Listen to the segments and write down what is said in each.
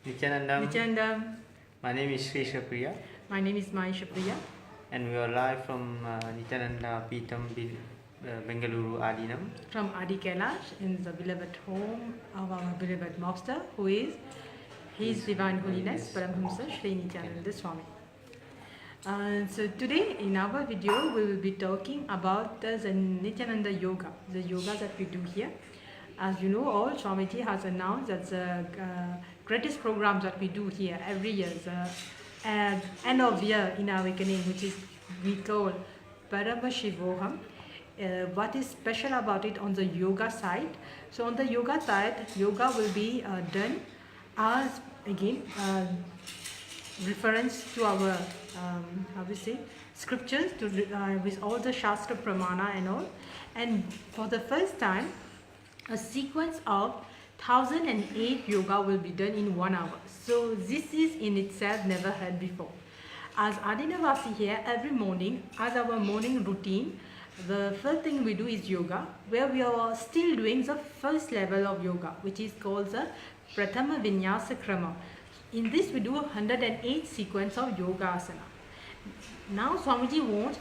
Nityanandam. Nityanandam. My name is Sri Shapriya. My name is Maisha Priya. And we are live from Nityananda Peetham, Bengaluru, Adinam. From Adi Kailash, in the beloved home of our beloved master, who is His Divine Holiness Paramhamsa Sri Nityananda Swami. So today in our video we will be talking about the Nityananda Yoga, the yoga that we do here. As you know, all Swamiji has announced that the greatest programs that we do here every year, the end of year in awakening, which is we call Parama Shivoham. What is special about it on the yoga side? So on the yoga side, yoga will be done as again reference to our how we say scriptures to with all the Shastra Pramana and all, and for the first time a sequence of 1008 yoga will be done in 1 hour. So this is in itself never heard before. As Adinavasi here, every morning as our morning routine, the first thing we do is yoga, where we are still doing the first level of yoga, which is called the Prathama Vinyasa Krama. In this we do 108 sequence of yoga asana. Now Swamiji wants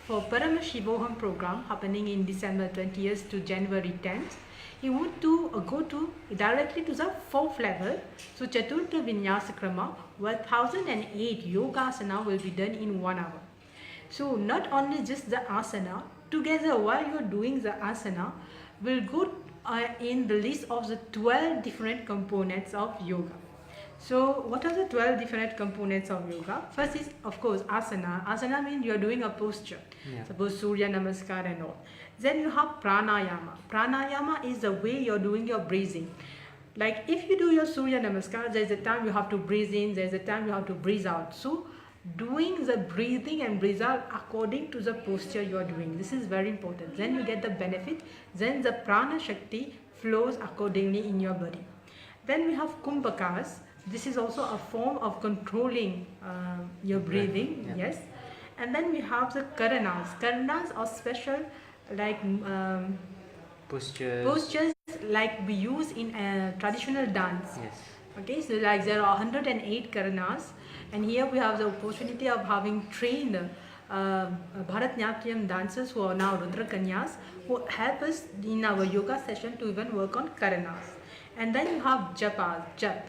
for Parama Shivoham program happening in December 20th to January 10th, he would to go to directly to the 4th level. So Chaturtha Vinyasa Krama, where 1008 yoga asana will be done in 1 hour. So not only just the asana, together while you are doing the asana, will go in the list of the 12 different components of yoga. So what are the 12 different components of yoga? First is of course asana. Asana means you are doing a posture. Suppose Surya Namaskar and all. Then you have pranayama. Pranayama is the way you are doing your breathing. Like if you do your Surya Namaskar, there is a time you have to breathe in, there is a time you have to breathe out. So doing the breathing and breathe out according to the posture you are doing. This is very important. Then you get the benefit. Then the prana shakti flows accordingly in your body. Then we have kumbhakas. This is also a form of controlling your breathing. Yes. And then we have the karanas. Karanas are special like postures like we use in traditional dance. Yes. Okay, so like there are 108 karanas, and here we have the opportunity of having trained Bharatanatyam dancers who are now Rudra Kanyas, who help us in our yoga session to even work on karanas. And then you have japa, jap.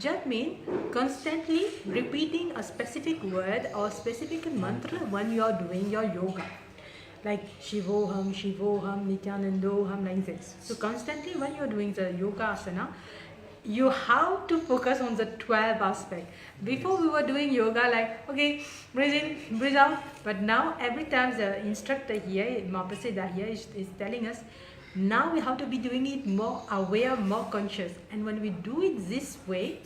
Jap means constantly repeating a specific word or specific mantra when you are doing your yoga. Like Shivoham, Shivoham, Nityanandoham, like this. So constantly when you are doing the yoga asana, you have to focus on the 12 aspect. Before we were doing yoga like, okay, breathe in, breathe out. But now every time the instructor here, Mapasida here is telling us, now we have to be doing it more aware, more conscious. And when we do it this way,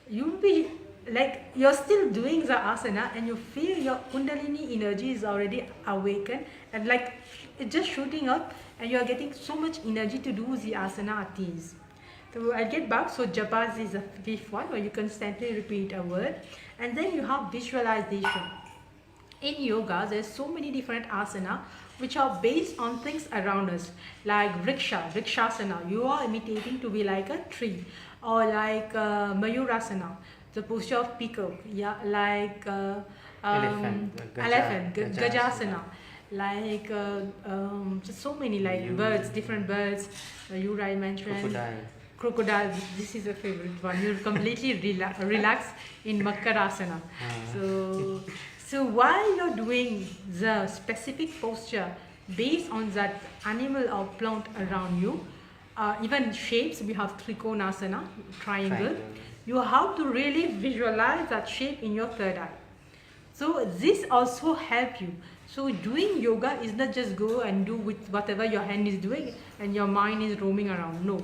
you'll be like you're still doing the asana and you feel your kundalini energy is already awakened and like it's just shooting up and you're getting so much energy to do the asana at ease. So I'll get back. So japas is the fifth one where you constantly repeat a word, and then you have visualization. In yoga there's so many different asana which are based on things around us, like vrikshasana, you are imitating to be like a tree, or like mayurasana, the posture of peacock, yeah, like elephant, gajasana, like so many like birds, different birds, you right mentioned crocodile. This is a favorite one. You're completely relaxed in Makarasana. So while you're doing the specific posture based on that animal or plant around you, even shapes, we have Trikonasana, triangle. You have to really visualize that shape in your third eye. So this also helps you. So doing yoga is not just go and do with whatever your hand is doing and your mind is roaming around. No.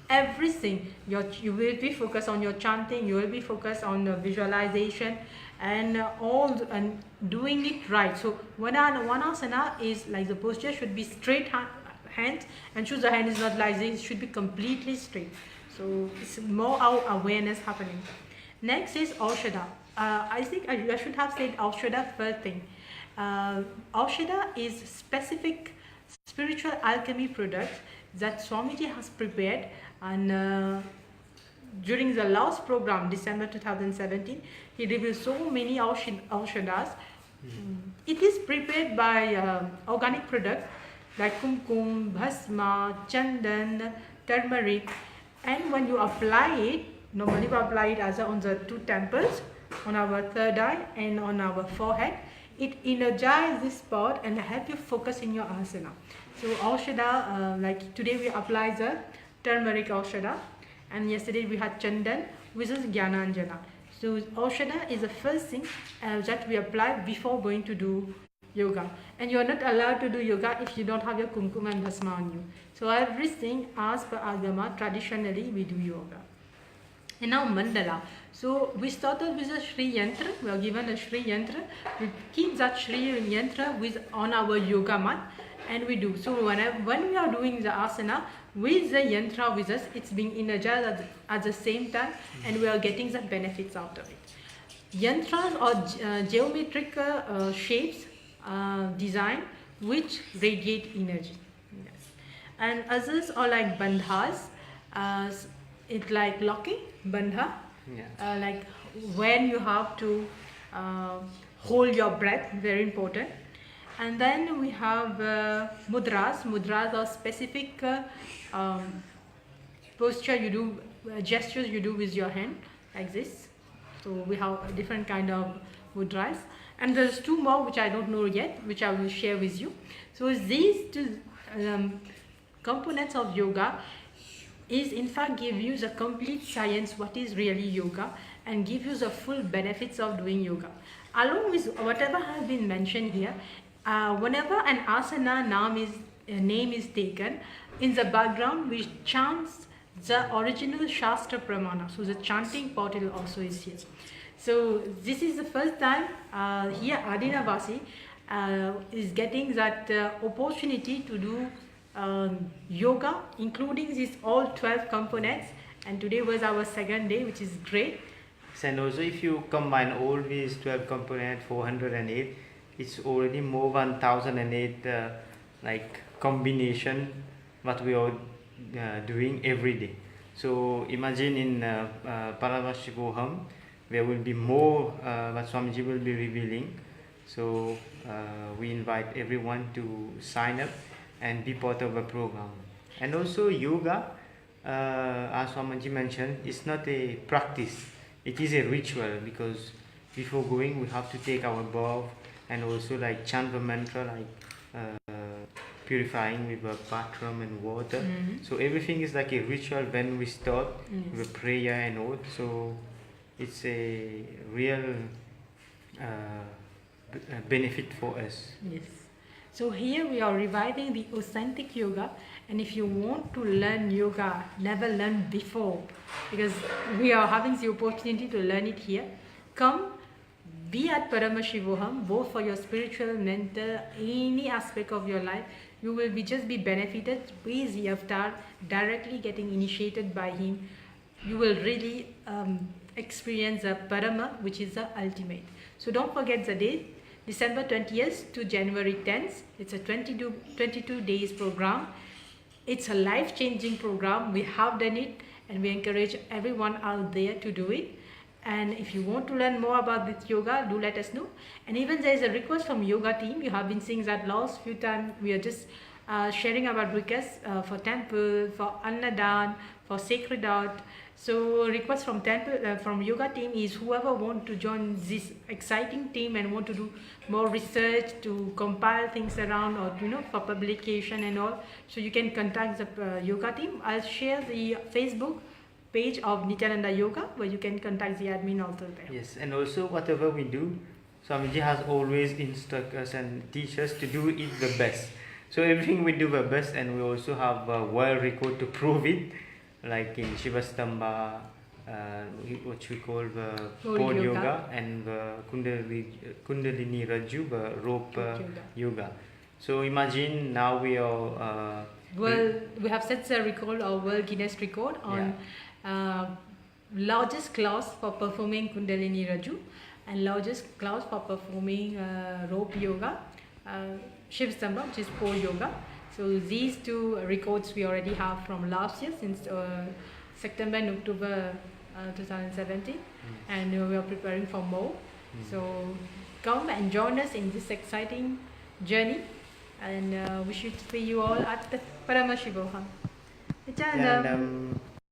Everything, you will be focused on your chanting, you will be focused on the visualization and and doing it right. So one asana is like the posture should be straight hand, and should the hand is not like this, it should be completely straight. So it's more our awareness happening. Next is Aushadha. I think I should have said Aushadha first thing. Aushadha is specific spiritual alchemy product that Swamiji has prepared and during the last program, December 2017, he revealed so many aushadas. It is prepared by organic products like kumkum, bhasma, chandan, turmeric, and when you apply it, normally we apply it as on the two temples, on our third eye and on our forehead. It energizes this spot and help you focus in your asana. So aushada, like today we apply the turmeric aushada, and yesterday we had chandan, which is Gyananjana. So aushada is the first thing that we apply before going to do yoga. And you are not allowed to do yoga if you don't have your kumkum and bhasma on you. So everything as per Agama, traditionally we do yoga. And now mandala. So we started with a Shri Yantra. We are given a Shri Yantra. We keep that Shri Yantra on our yoga mat, and we do. So when we are doing the asana with the yantra with us, it's being energized at the same time, and we are getting the benefits out of it. Yantras are geometric shapes, design which radiate energy. Yes. And others are like bandhas. It's like locking, bandha. Yeah. Like when you have to hold your breath, very important. And then we have mudras. Mudras are specific posture you do, gestures you do with your hand, like this. So we have different kind of mudras. And there's two more which I don't know yet, which I will share with you. So these two components of yoga is in fact give you the complete science what is really yoga, and give you the full benefits of doing yoga. Along with whatever has been mentioned here, whenever an asana name is taken, in the background we chant the original Shastra Pramana. So the chanting portal also is here. So this is the first time here Adinavasi is getting that opportunity to do yoga, including these all 12 components, and today was our second day, which is great. And also if you combine all these 12 components, 408, it's already more than 1008 like combination what we are doing every day. So imagine in Paramasivoham there will be more what Swamiji will be revealing. So we invite everyone to sign up and be part of the program. And also yoga, as Swamiji mentioned, it's not a practice, it is a ritual, because before going we have to take our bath and also like chant the mantra, like purifying with the bathroom and water. So everything is like a ritual when we start with prayer and all. So it's a real benefit for us. Yes. So here we are reviving the authentic yoga, and if you want to learn yoga, never learned before, because we are having the opportunity to learn it here, come be at Paramasivoham, both for your spiritual, mental, any aspect of your life. You will just be benefited with the avatar, directly getting initiated by him. You will really experience the Parama, which is the ultimate. So don't forget the date, December 20th to January 10th. It's a 22 days program. It's a life-changing program. We have done it, and we encourage everyone out there to do it. And if you want to learn more about this yoga, do let us know. And even there is a request from yoga team. You have been seeing that last few times. We are just sharing about requests for temple, for Annadan, for sacred art. So request from temple, from yoga team is whoever want to join this exciting team and want to do more research, to compile things around, or for publication and all. So you can contact the yoga team. I'll share the Facebook page of Nityananda Yoga, where you can contact the admin also there. Yes, and also whatever we do, Swamiji has always instructed us and teach us to do it the best. So everything we do the best, and we also have a world record to prove it, like in Shivastamba, what we call the pole yoga, and the Kundalini Raju, the rope yoga. So imagine now we are we have set the record, or World Guinness record on largest class for performing Kundalini Raju, and largest class for performing rope yoga, Shivastamba, which is pole yoga. So these two records we already have from last year, since September and October 2017, and we are preparing for more. So come and join us in this exciting journey, and we should see you all at the Paramashivoham. Yeah, and